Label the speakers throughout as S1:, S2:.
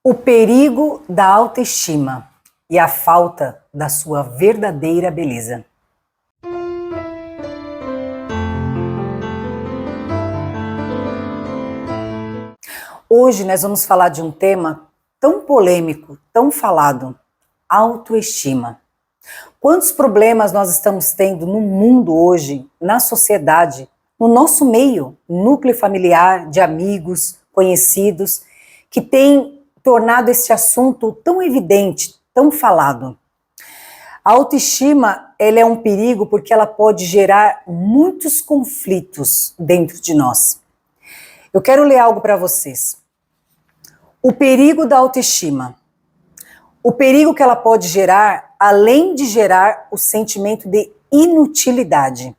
S1: O perigo da autoestima e a falta da sua verdadeira beleza. Hoje nós vamos falar de um tema tão polêmico, tão falado: autoestima. Quantos problemas nós estamos tendo no mundo hoje, na sociedade, no nosso meio, núcleo familiar, de amigos, conhecidos, que tem tornado esse assunto tão evidente, tão falado. A autoestima, ela é um perigo porque ela pode gerar muitos conflitos dentro de nós. Eu quero ler algo para vocês. O perigo da autoestima. O perigo que ela pode gerar, além de gerar o sentimento de inutilidade.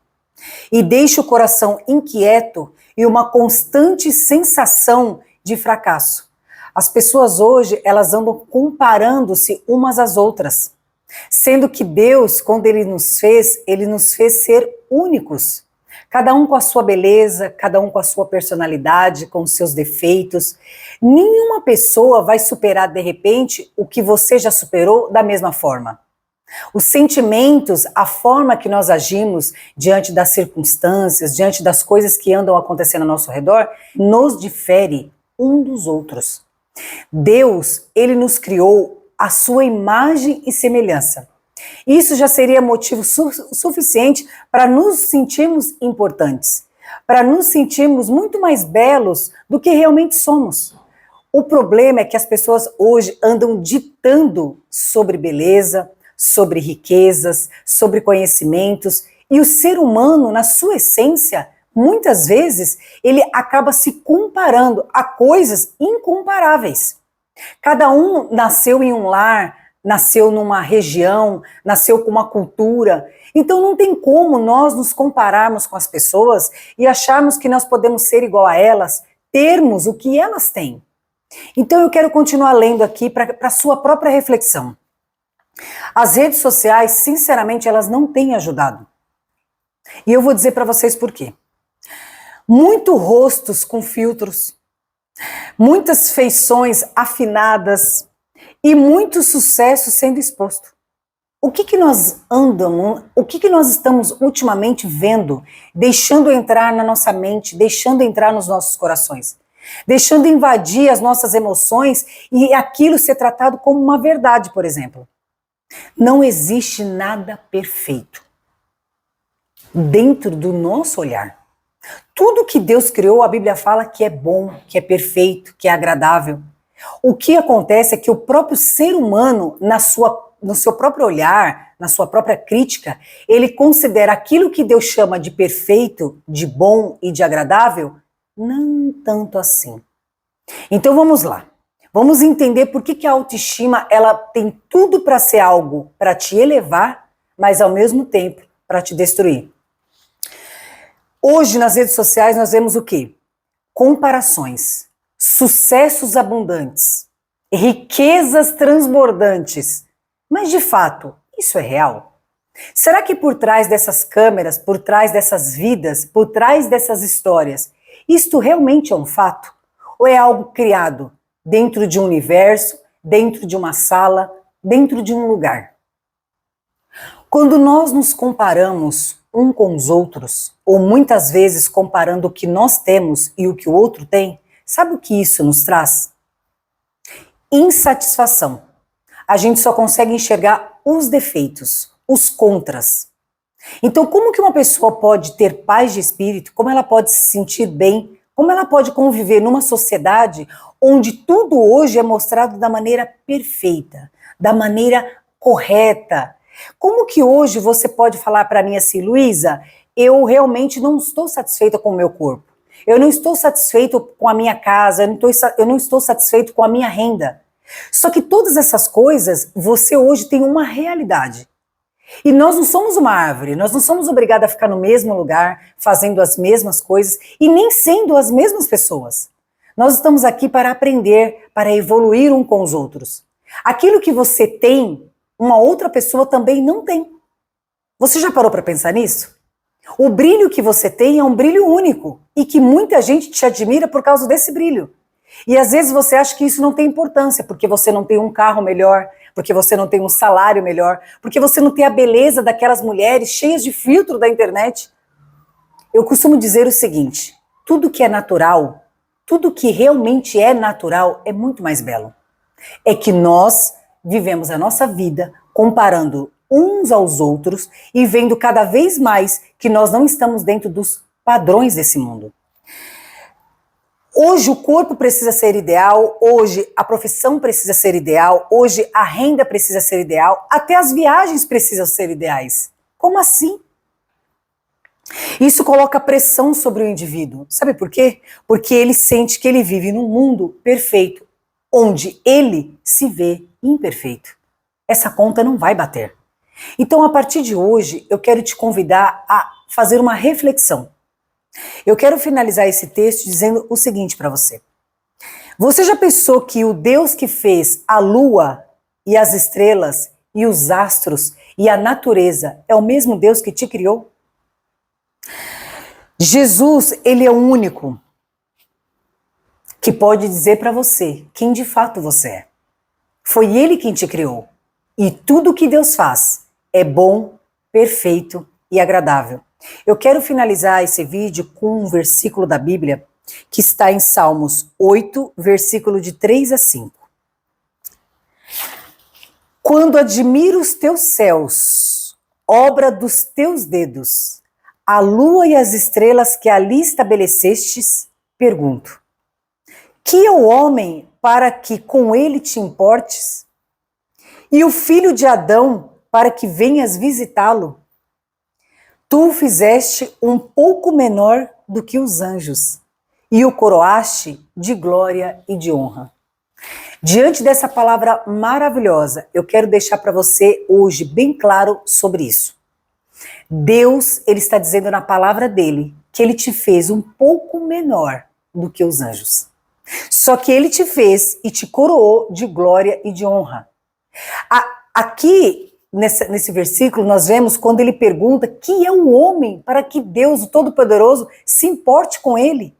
S1: E deixa o coração inquieto e uma constante sensação de fracasso. As pessoas hoje, elas andam comparando-se umas às outras. Sendo que Deus, quando Ele nos fez ser únicos. Cada um com a sua beleza, cada um com a sua personalidade, com os seus defeitos. Nenhuma pessoa vai superar, de repente, o que você já superou da mesma forma. Os sentimentos, a forma que nós agimos diante das circunstâncias, diante das coisas que andam acontecendo ao nosso redor, nos difere um dos outros. Deus, Ele nos criou a sua imagem e semelhança. Isso já seria motivo suficiente para nos sentirmos importantes, para nos sentirmos muito mais belos do que realmente somos. O problema é que as pessoas hoje andam ditando sobre beleza, sobre riquezas, sobre conhecimentos, e o ser humano, na sua essência, muitas vezes, ele acaba se comparando a coisas incomparáveis. Cada um nasceu em um lar, nasceu numa região, nasceu com uma cultura. Então não tem como nós nos compararmos com as pessoas e acharmos que nós podemos ser igual a elas, termos o que elas têm. Então eu quero continuar lendo aqui para a sua própria reflexão. As redes sociais, sinceramente, elas não têm ajudado. E eu vou dizer para vocês por quê. Muitos rostos com filtros, muitas feições afinadas e muito sucesso sendo exposto. O que nós andamos, o que nós estamos ultimamente vendo, deixando entrar na nossa mente, deixando entrar nos nossos corações, deixando invadir as nossas emoções e aquilo ser tratado como uma verdade, por exemplo. Não existe nada perfeito dentro do nosso olhar. Tudo que Deus criou, a Bíblia fala que é bom, que é perfeito, que é agradável. O que acontece é que o próprio ser humano, no seu próprio olhar, na sua própria crítica, ele considera aquilo que Deus chama de perfeito, de bom e de agradável, não tanto assim. Então vamos lá. Vamos entender por que a autoestima ela tem tudo para ser algo para te elevar, mas ao mesmo tempo para te destruir. Hoje nas redes sociais nós vemos o quê? Comparações, sucessos abundantes, riquezas transbordantes. Mas de fato, isso é real? Será que por trás dessas câmeras, por trás dessas vidas, por trás dessas histórias, isto realmente é um fato? Ou é algo criado dentro de um universo, dentro de uma sala, dentro de um lugar? Quando nós nos comparamos um com os outros, ou muitas vezes comparando o que nós temos e o que o outro tem, sabe o que isso nos traz? Insatisfação. A gente só consegue enxergar os defeitos, os contras. Então, como que uma pessoa pode ter paz de espírito, como ela pode se sentir bem, como ela pode conviver numa sociedade onde tudo hoje é mostrado da maneira perfeita, da maneira correta? Como que hoje você pode falar para mim assim, Luísa, eu realmente não estou satisfeita com o meu corpo, eu não estou satisfeito com a minha casa, eu não estou satisfeito com a minha renda. Só que todas essas coisas, você hoje tem uma realidade. E nós não somos uma árvore, nós não somos obrigados a ficar no mesmo lugar, fazendo as mesmas coisas e nem sendo as mesmas pessoas. Nós estamos aqui para aprender, para evoluir um com os outros. Aquilo que você tem, uma outra pessoa também não tem. Você já parou para pensar nisso? O brilho que você tem é um brilho único e que muita gente te admira por causa desse brilho. E às vezes você acha que isso não tem importância, porque você não tem um carro melhor, porque você não tem um salário melhor, porque você não tem a beleza daquelas mulheres cheias de filtro da internet. Eu costumo dizer o seguinte: tudo que é natural, tudo que realmente é natural é muito mais belo. É que nós vivemos a nossa vida comparando uns aos outros e vendo cada vez mais que nós não estamos dentro dos padrões desse mundo. Hoje o corpo precisa ser ideal, hoje a profissão precisa ser ideal, hoje a renda precisa ser ideal, até as viagens precisam ser ideais. Como assim? Isso coloca pressão sobre o indivíduo. Sabe por quê? Porque ele sente que ele vive num mundo perfeito, onde ele se vê imperfeito. Essa conta não vai bater. Então, a partir de hoje, eu quero te convidar a fazer uma reflexão. Eu quero finalizar esse texto dizendo o seguinte para você. Você já pensou que o Deus que fez a lua e as estrelas e os astros e a natureza é o mesmo Deus que te criou? Jesus, ele é o único que pode dizer para você quem de fato você é. Foi ele quem te criou. E tudo que Deus faz é bom, perfeito e agradável. Eu quero finalizar esse vídeo com um versículo da Bíblia que está em Salmos 8, versículo de 3 a 5. Quando admiro os teus céus, obra dos teus dedos, a lua e as estrelas que ali estabelecestes, pergunto: que é o homem para que com ele te importes? E o filho de Adão para que venhas visitá-lo? Tu o fizeste um pouco menor do que os anjos, e o coroaste de glória e de honra. Diante dessa palavra maravilhosa, eu quero deixar para você hoje bem claro sobre isso. Deus, ele está dizendo na palavra dele que ele te fez um pouco menor do que os anjos. Só que ele te fez e te coroou de glória e de honra. Aqui, nesse versículo, nós vemos quando ele pergunta que é um homem para que Deus, o Todo-Poderoso, se importe com ele.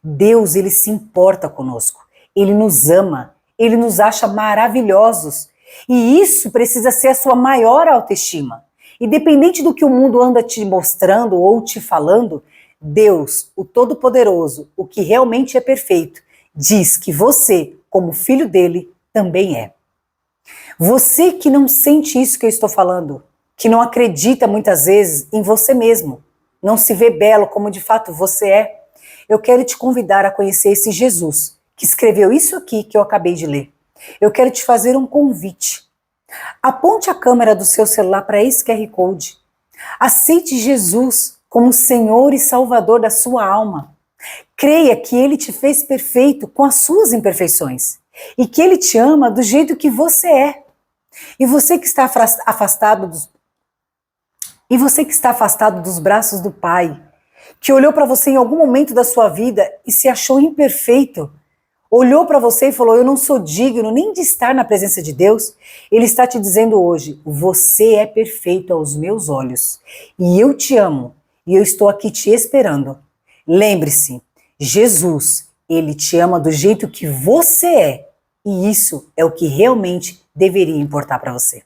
S1: Deus, ele se importa conosco. Ele nos ama. Ele nos acha maravilhosos. E isso precisa ser a sua maior autoestima. Independente do que o mundo anda te mostrando ou te falando, Deus, o Todo-Poderoso, o que realmente é perfeito, diz que você, como filho dele, também é. Você que não sente isso que eu estou falando, que não acredita muitas vezes em você mesmo, não se vê belo como de fato você é, eu quero te convidar a conhecer esse Jesus, que escreveu isso aqui que eu acabei de ler. Eu quero te fazer um convite. Aponte a câmera do seu celular para esse QR Code. Aceite Jesus como Senhor e Salvador da sua alma. Creia que Ele te fez perfeito com as suas imperfeições e que Ele te ama do jeito que você é. E você que está afastado dos braços do Pai, que olhou para você em algum momento da sua vida e se achou imperfeito, olhou para você e falou: eu não sou digno nem de estar na presença de Deus. Ele está te dizendo hoje: você é perfeito aos meus olhos e eu te amo e eu estou aqui te esperando. Lembre-se, Jesus, ele te ama do jeito que você é, e isso é o que realmente deveria importar para você.